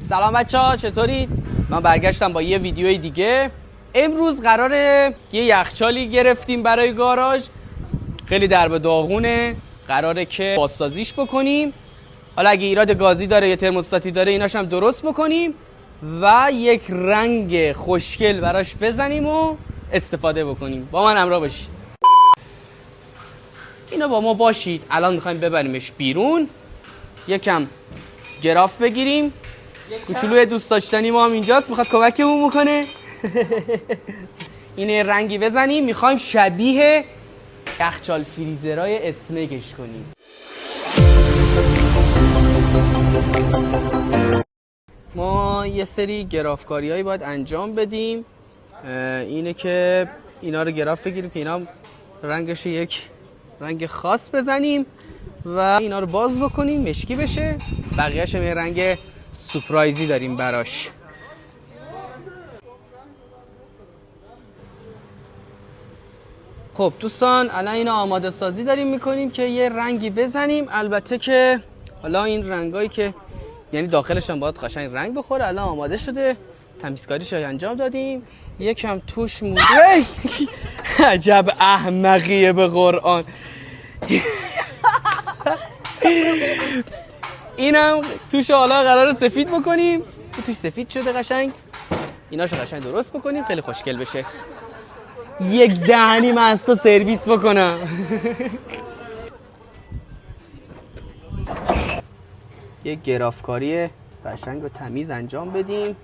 سلام بچه‌ها، چطورید؟ من برگشتم با یه ویدیوی دیگه. امروز قراره یه یخچالی گرفتیم برای گاراژ. خیلی درب داغونه. قراره که بازسازیش بکنیم. حالا اگه ایراد گازی داره یا ترموستاتی داره ایناش هم درست بکنیم و یک رنگ خوشگل براش بزنیم و استفاده بکنیم. با من همراه باشید. اینا با ما باشید. الان میخوایم ببریمش بیرون. یکم گراف بگیریم. کوچولوی دوست داشتنی ما هم اینجاست، میخواد کمکمون بکنه. اینه رنگی بزنیم. میخوایم شبیه یخچال فریزرهای اسمگش کنیم. ما یه سری گرافکاری هایی باید انجام بدیم. اینه که اینا رو گراف بگیریم که اینا رنگش یک رنگ خاص بزنیم و اینا رو باز بکنیم مشکی بشه. بقیه‌اش هم یه رنگ سورپرایزی داریم براش. خب دوستان، الان اینو آماده سازی داریم میکنیم که یه رنگی بزنیم. البته که حالا این رنگایی که یعنی داخلش هم باید قشنگ رنگ بخوره. الان آماده شده، تمیزکاریش رو انجام دادیم. یکم توش مونده. عجب احمقیه به قرآن. اینم توش حالا قراره سفید بکنیم. توش سفید شده قشنگ. ایناشو قشنگ درست بکنیم خیلی خوشگل بشه. یک دهنی من از تو سرویس بکنم. یک گرافکاری قشنگ و تمیز انجام بدیم.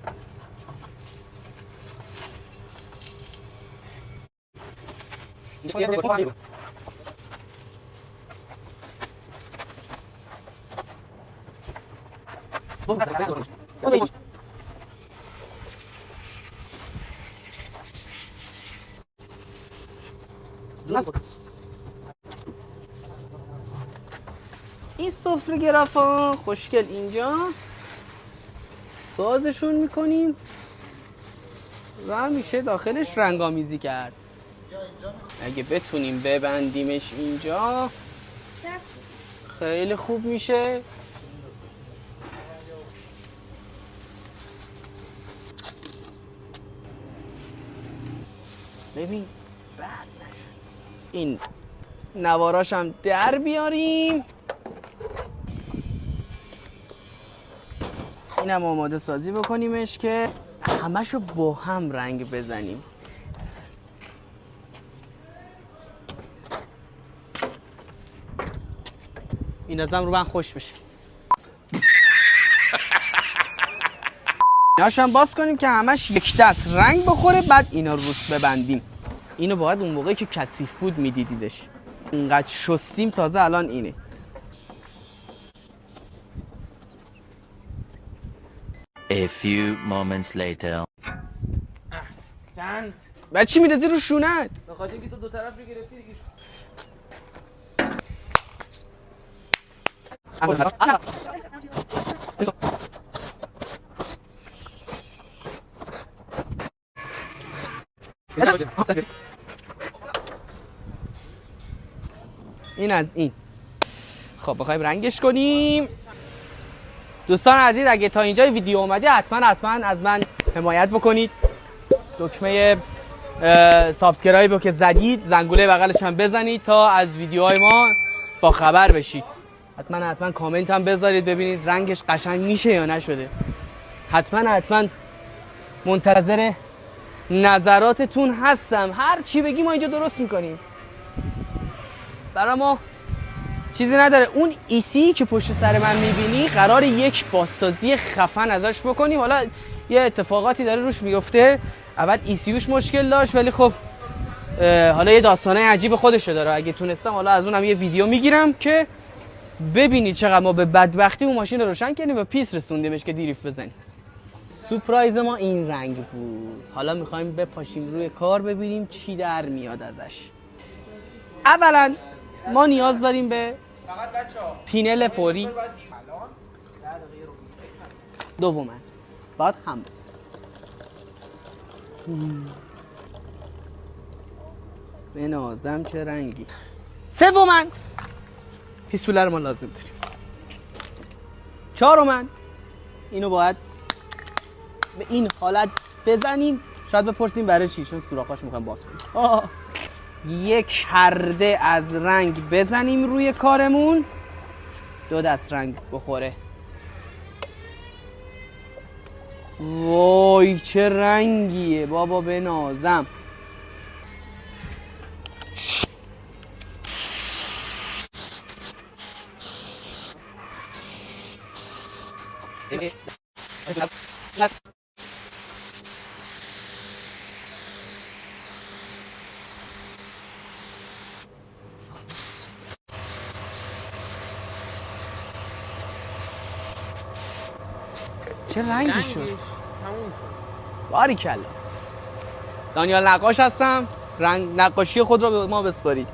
این سفره گرافا خوشگل اینجا بازشون میکنیم و میشه داخلش رنگامیزی کرد. اگه بتونیم ببندیمش اینجا خیلی خوب میشه. ببین این نواراش هم در بیاریم. اینم آماده سازی بکنیمش که همشو با هم رنگ بزنیم. این ازم رو من خوش بشه. ایناشو هم باز کنیم که همش یک دست رنگ بخوره. بعد اینا رو روش ببندیم. اینو باید اون موقعی که کثیف بود میدیدیدش. اینقدر شستیم تازه الان اینه. A few moments later. احسنت. بعد چی می‌ریزی رو شونت؟ به خاطر اینکه تو دو طرف رو گرفتی دیگه. این از این. خب بخوایم رنگش کنیم. دوستان عزیز، اگه تا اینجای ویدیو اومدی حتما از من حمایت بکنید. دکمه سابسکرایب رو که زدید زنگوله بغلش هم بزنید تا از ویدیوهای ما با خبر بشید. حتما کامنت هم بذارید ببینید رنگش قشنگ میشه یا نشده. حتما منتظر نظراتتون هستم. هر چی بگی ما اینجا درست میکنیم. برای ما چیزی نداره. اون ایسی که پشت سر من میبینی قرار یک بازسازی خفن ازش بکنیم. حالا یه اتفاقاتی داره روش میفته. اول ایسیوش مشکل داشت ولی خب حالا یه داستانه عجیب خودشه داره. اگه تونستم حالا از اونم یه ویدیو میگیرم که ببینید چقدر ما به بدبختی اون ماشین رو روشن کردیم و پیس رسوندیمش که دیریف بزنیم. سورپرایز ما این رنگ بود. حالا میخوایم بپاشیم روی کار ببینیم چی در میاد ازش. اولا ما نیاز داریم به تینل فوری. دوما بعد هم بزن. به نازم چه رنگی. سوما پیستوله رو ما لازم داریم. چهارم اینو باید به این حالت بزنیم. شاید بپرسیم برای چی، چون سوراخ‌هاش می‌خوایم باز کنیم. یک هرده از رنگ بزنیم روی کارمون، 2 دست رنگ بخوره. وای چه رنگیه بابا، بنازم. چه رنگی شد؟ تموم شد. باریکلا. دانیال نقاش هستم، رنگ نقاشی خود را به ما بسپارید.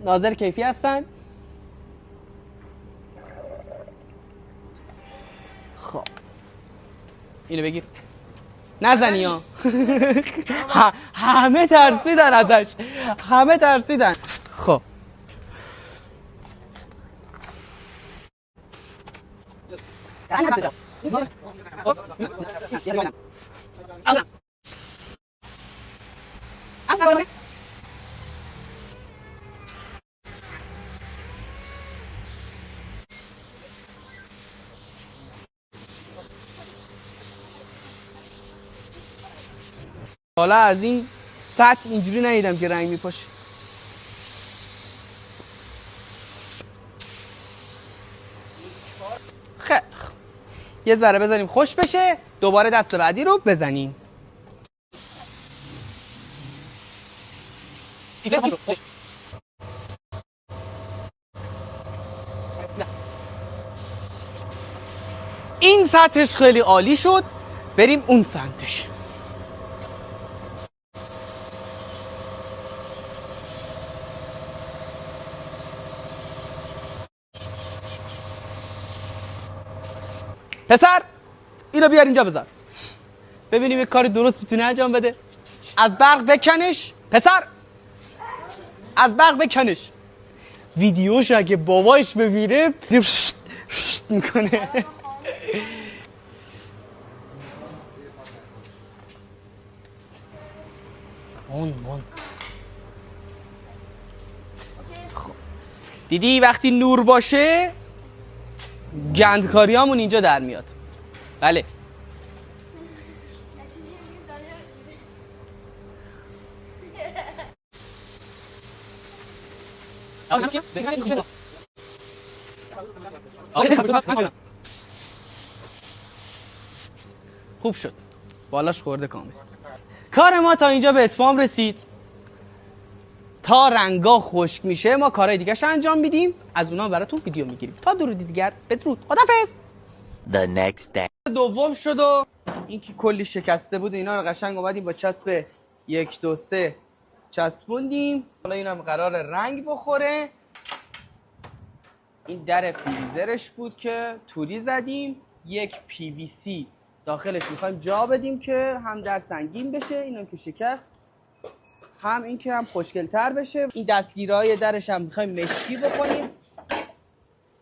ناظر کیفی هستن. خب اینو بگیر، نزنی ها. همه ترسیدن ازش، همه ترسیدن. خب حالا از این سطح اینجوری ندیدم که رنگ میپاشه. خیلی یه ذره بذاریم خوش بشه، دوباره دست بعدی رو بزنیم. این سطحش خیلی عالی شد، بریم اون سمتش. پسر اینو بیار اینجا بذار، ببینیم یه کاری درست میتونه انجام بده. از برق بکنش پسر، از برق بکنش. ویدیوش اگه باباش ببینه میکنه. اون خب. دیدی وقتی نور باشه گندکاریامون اینجا در میاد. بله خوب شد، بالاش خورده کامل. کار ما تا اینجا به اتمام رسید. تا رنگا خشک میشه ما کارهای دیگه‌ش انجام میدیم، از اونها براتون ویدیو میگیریم. تا درودی دیگر، بدرود، خدافظ. The next day. دوم شد و این که کلی شکسته بود اینا رو قشنگ اومدیم با چسب 1 2 3 چسبوندیم. حالا اینم قرار رنگ بخوره. این در فریزرش بود که توری زدیم، یک پی وی سی داخلش میخوایم جا بدیم که هم در سنگین بشه، اینم که شکست، هم این که هم خوشگل‌تر بشه. این دستگیرهای درش هم میخوایم مشکی بکنیم،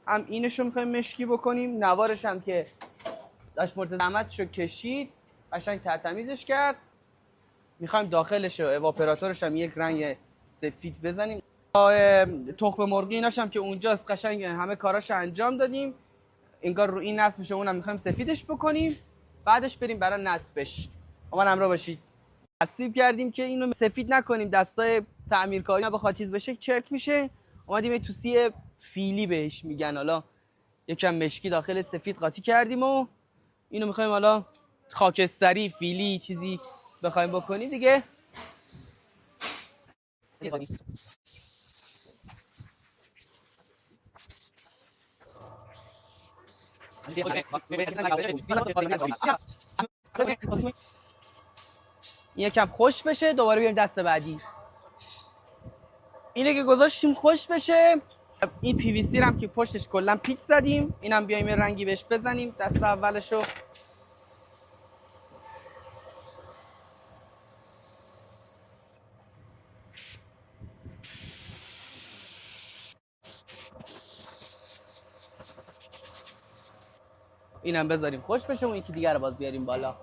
هم اینش رو میخوایم مشکی بکنیم. نوارش هم که داشت مرتضی زحمتش رو کشید قشنگ ترتمیزش کرد. میخوایم داخلش و اواپراتورش هم یک رنگ سفید بزنیم. تخم مرغی ایناش هم که اونجاست قشنگ همه کاراش انجام دادیم. انگار رو این نصب میشه، اونم میخوایم سفیدش بکنیم، بعدش بریم برای نصبش. اما همراه باشید. تصویب کردیم که اینو سفید نکنیم، دستای تعمیرکاری بخواد چیز بشه چرک میشه. اومدیم یه توسی فیلی بهش میگن، حالا یکم مشکی داخل سفید قاطی کردیم و اینو میخوایم حالا خاکستری فیلی چیزی بخوایم بکنیم دیگه. یکم خوش بشه دوباره بیایم دست بعدی. اینه که گذاشتیم خوش بشه. این پی وی سی هم که پشتش کلا پیچ زدیم، اینم بیایم یه رنگی بهش بزنیم دست اولشو. اینم بذاریم خوش بشه و یکی دیگه رو باز بیاریم بالا.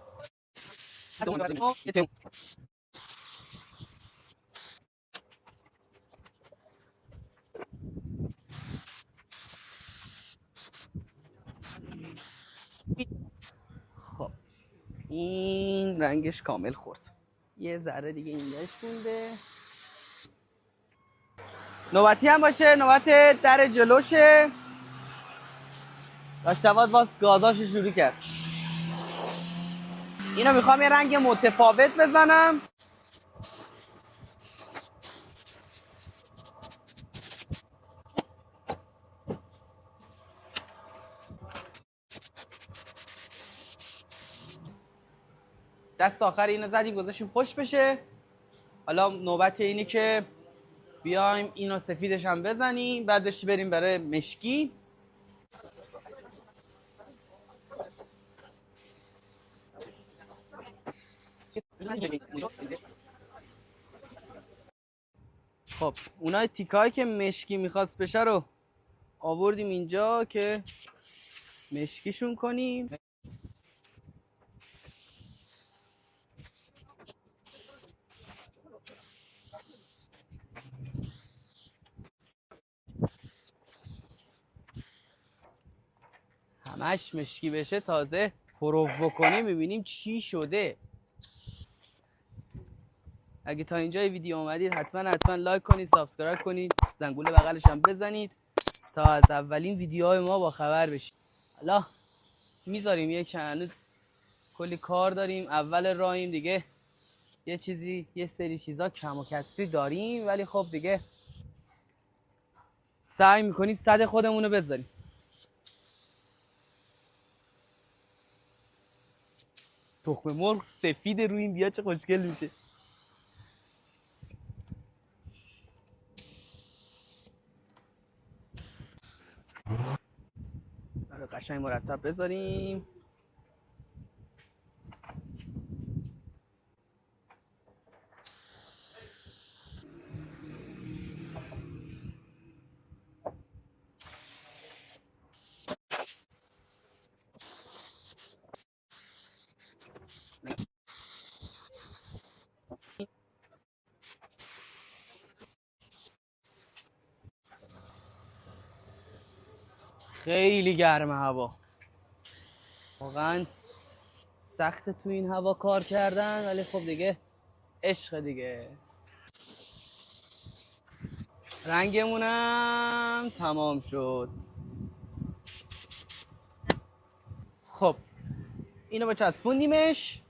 خب این رنگش کامل خورد، یه ذره دیگه اینجاش مونده. نوبتی هم باشه، نوبت در جلوشه. داشتواد باز گازاشو شروع کرد. اینو میخوام یه رنگ متفاوت بزنم. دست آخر اینو زدیم گذاشتیم خوش بشه. حالا نوبت اینه که بیایم اینو سفیدش هم بزنیم، بعدش بریم برای مشکی. خب اونای تیکایی که مشکی میخواست بشه رو آوردیم اینجا که مشکیشون کنیم. همش مشکی بشه، تازه پروو کنیم میبینیم چی شده. اگه تا اینجای ویدیو اومدید حتما لایک کنید، سابسکرایب کنید، زنگوله بغلش هم بزنید تا از اولین ویدیوهای ما با خبر بشید. حالا میذاریم یک هنوز کلی کار داریم، اول راهیم دیگه، یه سری چیزا کم و کسری داریم، ولی خب دیگه سعی میکنیم صد خودمون رو بذاریم. تخم مرغ سفید روی این بیا چه خوشگل میشه. برای قشنگ مرتب بذاریم. خیلی گرمه هوا، واقعا سخته تو این هوا کار کردن، ولی خب دیگه عشق دیگه. رنگمونم تمام شد. خب اینو با چسبوندیمش،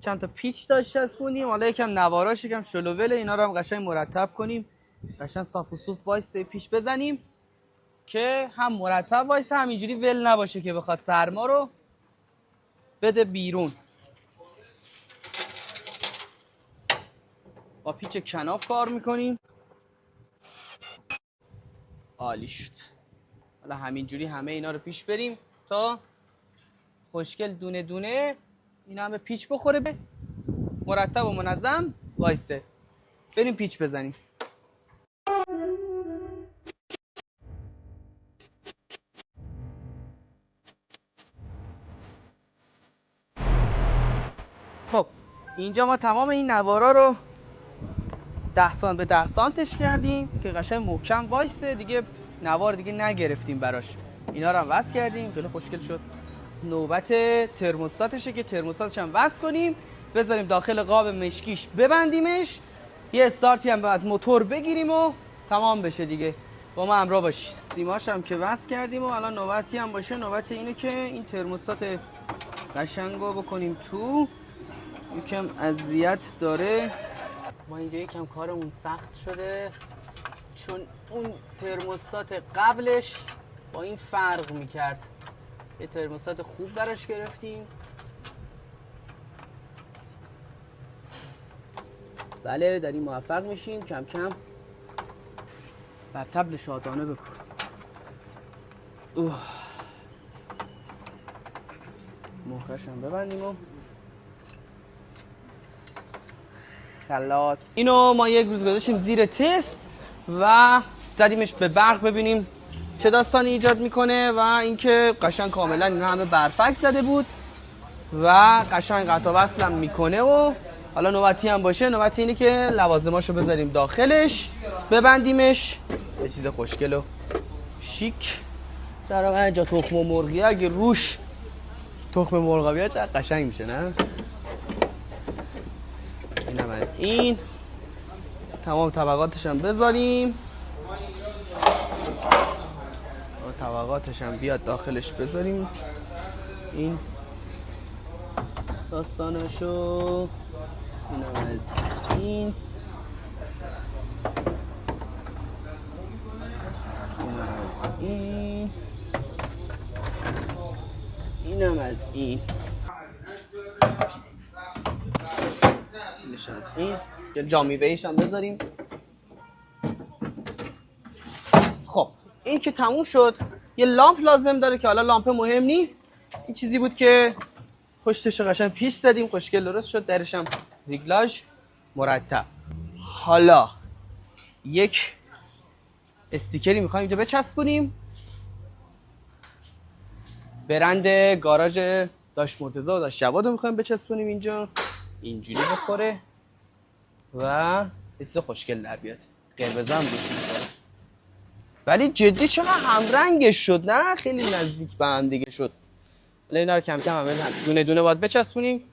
چند تا پیچ داشت چسبوندیم. حالا یکم نواراش یکم شلووله، اینا رو هم قشنگ مرتب کنیم، قشنگ صاف و صوف وایس پیچ بزنیم که هم مرتب وایس هم اینجوری ول نباشه که بخواد سرما رو بده بیرون. با پیچ کناف کار میکنیم. عالی شد. حالا همینجوری همه اینا رو پیش بریم تا خوشگل دونه دونه اینا همه پیچ بخوره، به مرتب و منظم وایسه. بریم پیچ بزنیم. خب اینجا ما تمام این نوارا رو 10 سانت به 10 سانتش کردیم که قشنگ محکم وایسه دیگه، نوار دیگه نگرفتیم براش. اینا رو هم وصل کردیم، خیلی خوشگل شد. نوبت ترموستاتشه که ترموستاتش هم وصل کنیم، بذاریم داخل قاب مشکیش، ببندیمش، یه استارتی هم از موتور بگیریم و تمام بشه دیگه. با ما همراه باشید. سیماش هم که وصل کردیم و الان نوبتی هم باشه، نوبت اینه که این ترموستات قشنگو بکنیم تو. یکم اذیت داره. ما اینجا یکم کارمون سخت شده چون اون ترموستات قبلش با این فرق میکرد. یه ترموستات خوب براش گرفتیم. بله داریم موفق میشیم کم کم. بر طبل شادانه بکن. مهرش هم ببندیم و خلاص. اینو ما یک روز گذاشتیم زیر تست و زدیمش به برق ببینیم چه داستانی ایجاد میکنه و اینکه قشنگ کاملا اینا همه برفک زده بود و قشنگ قطع و وصلم میکنه و حالا نوبتی هم باشه. نوبتی اینه که لوازماشو بذاریم داخلش، ببندیمش. یه چیز خوشگل و شیک در واقع. اینجا تخم مرغی اگه روش تخم مرغ بیاد چقدر قشنگ میشه نه؟ اینم از این. تمام طبقاتش هم بذاریم، طبقاتش هم بیاد داخلش بذاریم. این داستانشو. اینم از این. اینم از این. اینم از این. اینش از این. جامیبهش هم بذاریم. خب این که تموم شد. یه لامپ لازم داره که حالا لامپ مهم نیست. این چیزی بود که پشتش قشنگ پیش زدیم، خوشگل درست شد. درش هم ریگلاژ مرتب. حالا یک استیکری میخوایم اینجا بچسبونیم. برند گاراژ داش مرتضی و داش جواد رو میخوایم بچسبونیم اینجا. اینجوری بخوره و حس خوشگل در بیاد. قرمزم روش میخوره. ولی جدی چقدر همرنگش شد نه؟ خیلی نزدیک به هم دیگه شد. حالا اینا رو کم کم همه دونه دونه باید بچسبونیم.